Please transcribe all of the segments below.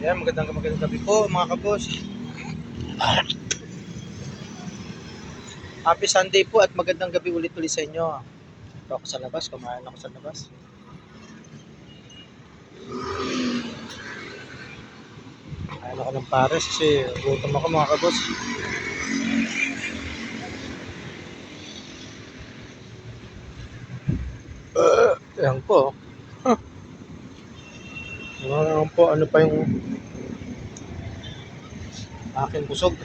Ayan, magandang gabi po mga kabos. Happy Sunday po at magandang gabi ulit sa inyo. Ito ako sa labas, kumain ako sa labas. Kain ako ng pares kasi gutom ako mga kabos. Ayan po. Ayan po, ano pa yung aking busog.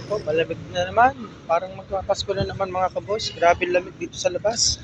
Oh, malamig na naman. Parang magpapasko na naman mga kabos. Grabe lamig dito sa labas.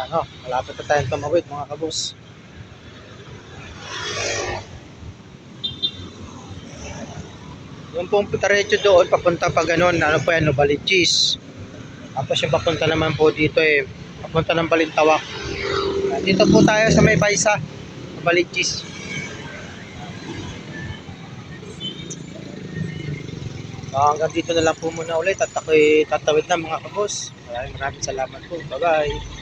Ano, malapit na tayong tumawid mga kabos. Yung pong diretso doon, papunta pa ganun, ano po yan, Novaliches. Tapos yung papunta naman po dito papunta ng Balintawak. Dito po tayo sa may Baisa, Novaliches. Hanggang dito na lang po muna ulit at ako'y tatawid na mga kabos. Maraming salamat po. Bye-bye.